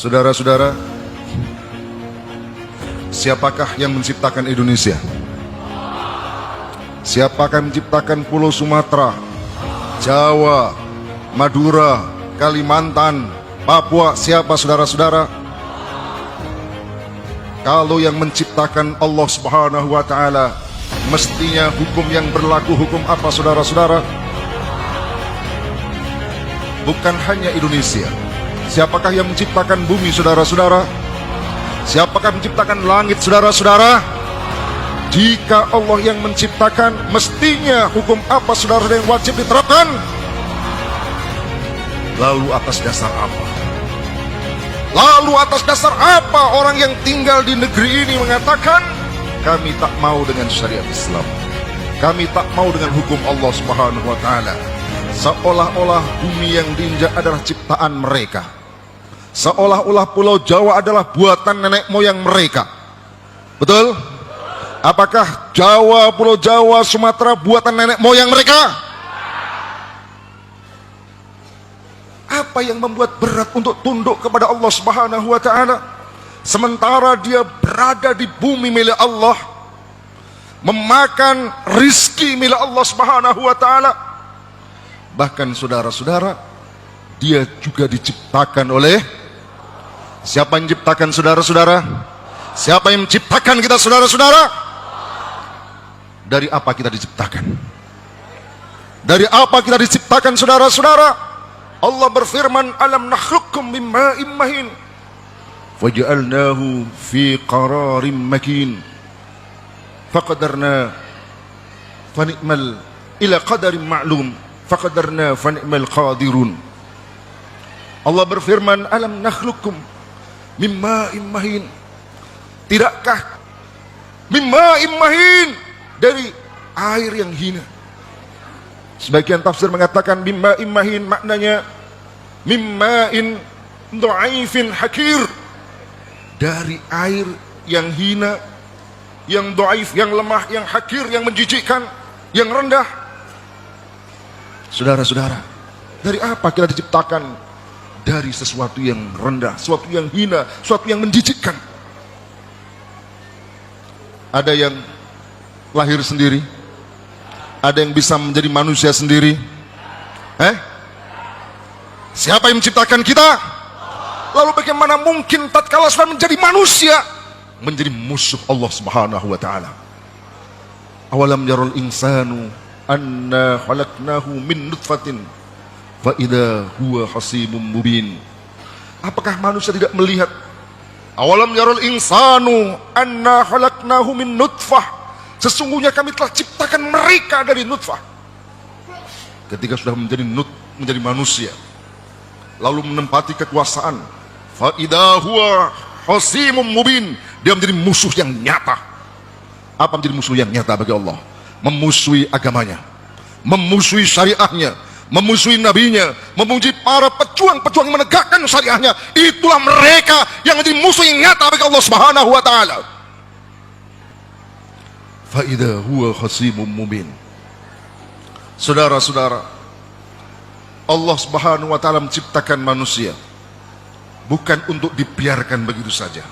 Saudara-saudara, siapakah yang menciptakan Indonesia? Siapakah yang menciptakan Pulau Sumatera, Jawa, Madura, Kalimantan, Papua? Siapa, saudara-saudara? Kalau yang menciptakan Allah Subhanahu wa Ta'ala, mestinya hukum yang berlaku hukum apa, saudara-saudara? Bukan hanya Indonesia. Siapakah yang menciptakan bumi, saudara-saudara? Siapakah menciptakan langit, saudara-saudara? Jika Allah yang menciptakan, mestinya hukum apa, saudara, yang wajib diterapkan? Lalu atas dasar apa? Lalu atas dasar apa orang yang tinggal di negeri ini mengatakan, kami tak mau dengan syariat Islam, kami tak mau dengan hukum Allah Subhanahu wa Ta'ala? Seolah-olah bumi yang diinjak adalah ciptaan mereka, seolah-olah Pulau Jawa adalah buatan nenek moyang mereka. Betul? Apakah Jawa, Pulau Jawa, Sumatera buatan nenek moyang mereka? Apa yang membuat berat untuk tunduk kepada Allah Subhanahu wa Ta'ala, sementara dia berada di bumi milik Allah, memakan rizki milik Allah Subhanahu wa Ta'ala? Bahkan saudara-saudara, dia juga diciptakan oleh siapa? Yang menciptakan, saudara-saudara? Siapa yang menciptakan kita, saudara-saudara? Dari apa kita diciptakan? Dari apa kita diciptakan, saudara-saudara? Allah berfirman, alam nakhluqkum min ma'in mahin faja'alnahu fi qararin makin faqadarna fani'mal ila qadarin ma'lum faqadarna fani'mal qadirun. Allah berfirman, alam nakhluqkum min ma'in mahin, tidakkah min ma'in mahin, dari air yang hina? Sebagian tafsir mengatakan mimma'in mahin, maknanya mimma'in dhaifin hakir, dari air yang hina, yang dhaif, yang lemah, yang hakir, yang menjijikkan, yang rendah. Saudara-saudara, dari apa kita diciptakan? Dari sesuatu yang rendah, sesuatu yang hina, sesuatu yang menjijikkan. Ada yang lahir sendiri, ada yang bisa menjadi manusia sendiri. Siapa yang menciptakan kita? Lalu bagaimana mungkin tatkala sudah menjadi manusia menjadi musuh Allah Subhanahu wa Ta'ala? Awalam yarul insanu anna khalaqnahu min nutfatin fa idza huwa hasimun mubin. Apakah manusia tidak melihat? Awalam yarul insanu anna khalaqnahu min nutfah, sesungguhnya kami telah ciptakan mereka dari nutfah. Ketika sudah menjadi manusia, lalu menempati kekuasaan, fa idza huwa hasimun mubin, dia menjadi musuh yang nyata. Apa menjadi musuh yang nyata bagi Allah? Memusuhi agamanya, memusuhi syariahnya, memusuhi nabinya, memuji para pejuang-pejuang yang menegakkan syariahnya. Itulah mereka yang menjadi musuh yang nyata bagi Allah Subhanahu wa Ta'ala. Fa'idha huwa khasimun mubin. Saudara-saudara, Allah Subhanahu wa Ta'ala menciptakan manusia bukan untuk dibiarkan begitu saja.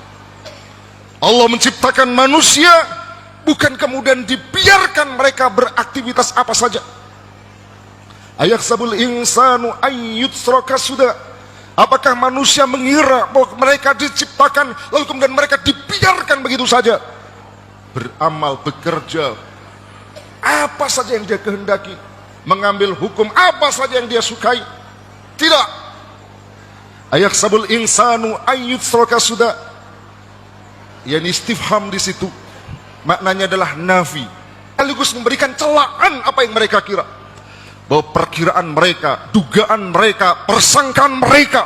Allah menciptakan manusia bukan kemudian dibiarkan mereka beraktivitas apa saja. Ayaksabul insanu ayyutsraka suda. Apakah manusia mengira bahwa mereka diciptakan lalu kemudian mereka dibiarkan begitu saja? Beramal, bekerja apa saja yang dia kehendaki, mengambil hukum apa saja yang dia sukai? Tidak. Ayaksabul insanu ayyutsraka suda. Yani istifham di situ maknanya adalah nafi, sekaligus memberikan celaan apa yang mereka kira, bahwa perkiraan mereka, dugaan mereka, persangkaan mereka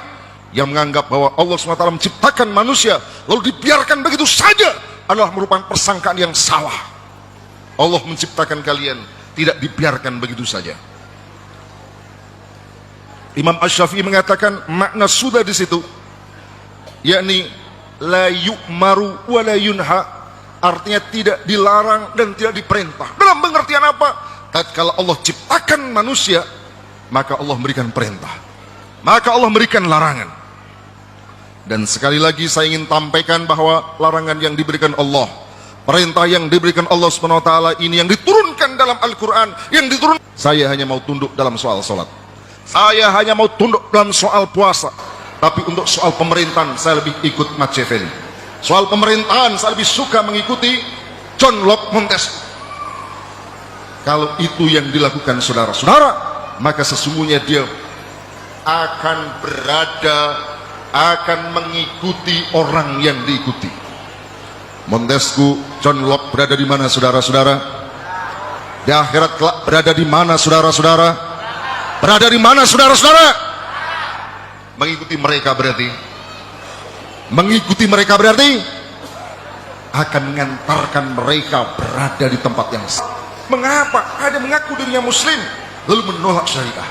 yang menganggap bahwa Allah SWT menciptakan manusia lalu dibiarkan begitu saja adalah merupakan persangkaan yang salah. Allah menciptakan kalian tidak dibiarkan begitu saja. Imam Asy-Syafi'i mengatakan makna sudah di situ, yakni la yu'maru wa la yunha, artinya tidak dilarang dan tidak diperintah. Dalam pengertian apa? Tatkala Allah ciptakan manusia, maka Allah memberikan perintah, maka Allah memberikan larangan. Dan sekali lagi saya ingin tampaikan bahwa larangan yang diberikan Allah, perintah yang diberikan Allah Subhanahu wa taala ini yang diturunkan dalam Al-Qur'an, yang diturunkan, saya hanya mau tunduk dalam soal salat. Saya hanya mau tunduk dalam soal puasa. Tapi untuk soal pemerintahan saya lebih ikut Machiavelli. Soal pemerintahan saya lebih suka mengikuti John Locke Montesquieu. Kalau itu yang dilakukan saudara-saudara, maka sesungguhnya dia akan mengikuti orang yang diikuti. Montesquieu, John Locke berada di mana saudara-saudara? Di akhirat kelak berada di mana saudara-saudara? Berada di mana saudara-saudara? Mengikuti mereka berarti akan mengantarkan mereka berada di tempat yang sama. Mengapa ada mengaku dirinya muslim lalu menolak syariah,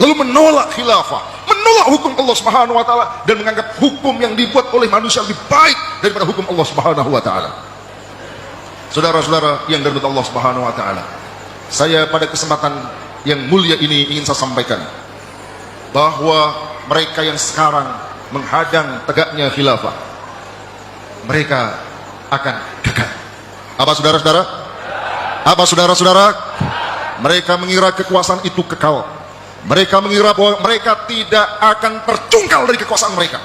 lalu menolak khilafah, menolak hukum Allah Subhanahu wa taala, dan menganggap hukum yang dibuat oleh manusia lebih baik daripada hukum Allah Subhanahu wa taala? Saudara-saudara yang dirahmati Allah Subhanahu wa taala, saya pada kesempatan yang mulia ini ingin saya sampaikan bahwa mereka yang sekarang menghadang tegaknya khilafah, mereka akan gagal. Apa saudara-saudara? Apa saudara-saudara? Mereka mengira kekuasaan itu kekal. Mereka mengira bahwa mereka tidak akan tercungkal dari kekuasaan mereka.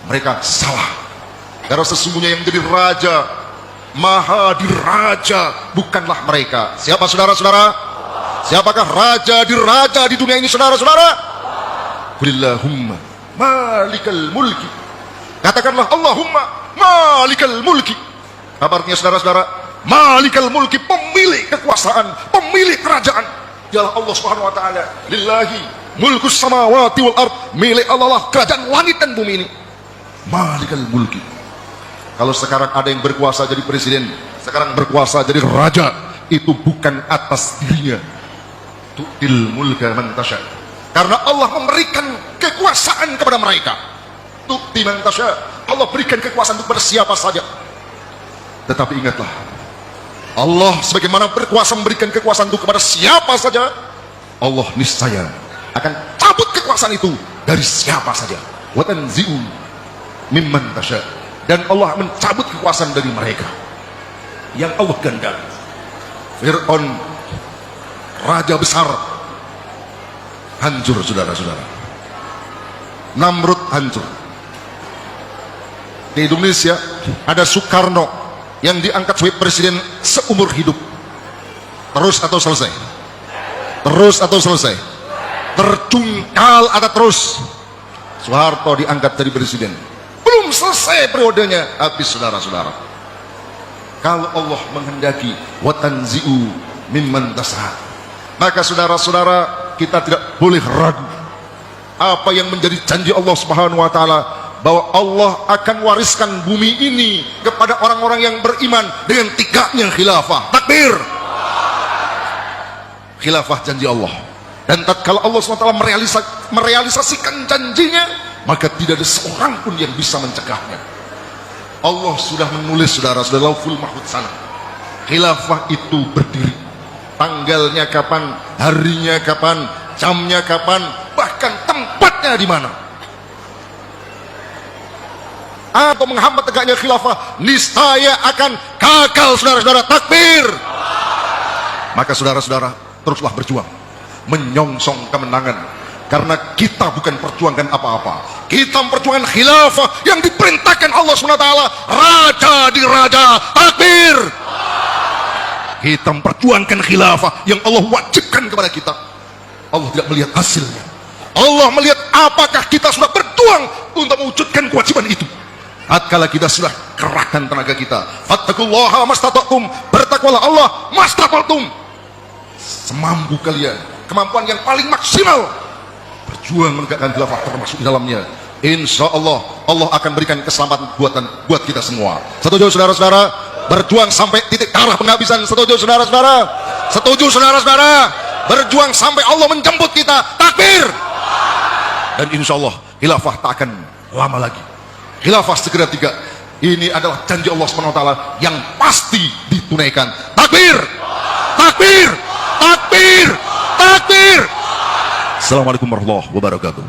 Mereka salah. Karena sesungguhnya yang menjadi raja, maha diraja, bukanlah mereka. Siapa saudara-saudara? Siapakah raja diraja di dunia ini saudara-saudara? Qulillahumma malikal mulki. Katakanlah Allahumma malikal mulki. Apa artinya saudara-saudara? Malikal mulki, pemilik kekuasaan, pemilik kerajaan, dialah Allah Subhanahu wa taala. Lillahi mulkus samawati wal ard, milik Allah lah kerajaan langit dan bumi ini. Malikal mulki. Kalau sekarang ada yang berkuasa jadi presiden, sekarang berkuasa jadi raja, itu bukan atas dirinya. Tu'til mulka man tasha. Karena Allah memberikan kekuasaan kepada mereka. Tu'ti man tasha. Allah berikan kekuasaan kepada siapa saja. Tetapi ingatlah, Allah sebagaimana berkuasa memberikan kekuasaan itu kepada siapa saja, Allah niscaya akan cabut kekuasaan itu dari siapa saja. Wa tanzi'u mimman tasha. Dan Allah mencabut kekuasaan dari mereka yang Allah kehendaki. Fir'aun, raja besar, hancur saudara-saudara. Namrud hancur. Di Indonesia ada Soekarno yang diangkat sebagai presiden seumur hidup. Terus atau selesai? Terus atau selesai? Tercungkal atau terus? Soeharto diangkat jadi presiden, belum selesai periodenya, habis saudara-saudara. Kalau Allah menghendaki wa tanzi'u mimman tasha, maka saudara-saudara kita tidak boleh ragu apa yang menjadi janji Allah Subhanahu wa taala, bahwa Allah akan wariskan bumi ini kepada orang-orang yang beriman dengan tegaknya khilafah. Takbir. Khilafah janji Allah. Dan tatkala Allah SWT merealisasikan janjinya, maka tidak ada seorang pun yang bisa mencegahnya. Allah sudah menulis saudara-saudara Lauhul Mahfuz sana. Khilafah itu berdiri. Tanggalnya kapan, harinya kapan, jamnya kapan, bahkan tempatnya di mana. Atau menghambat tegaknya khilafah, niscaya akan gagal saudara-saudara. Takbir. Maka saudara-saudara teruslah berjuang menyongsong kemenangan, karena kita bukan perjuangkan apa-apa, kita memperjuangkan khilafah yang diperintahkan Allah SWT, raja di raja. Takbir. Kita memperjuangkan khilafah yang Allah wajibkan kepada kita. Allah tidak melihat hasilnya, Allah melihat apakah kita sudah berjuang untuk mewujudkan kewajiban itu. Tatkala kita sudah kerahkan tenaga kita, fattaqullaha mastata'tum, bertakwalah Allah mastata'tum, semampu kalian, kemampuan yang paling maksimal, berjuang menegakkan khilafah termasuk di dalamnya. Insya Allah Allah akan berikan keselamatan buat kita semua. Setuju saudara-saudara? Berjuang sampai titik darah penghabisan. Setuju saudara-saudara? Setuju saudara-saudara? Berjuang sampai Allah menjemput kita. Takbir. Dan insya Allah khilafah tak akan lama lagi. Khilafah segera tiga. Ini adalah janji Allah SWT yang pasti ditunaikan. Takbir. Takbir. Takbir. Takbir. Assalamualaikum warahmatullahi wabarakatuh.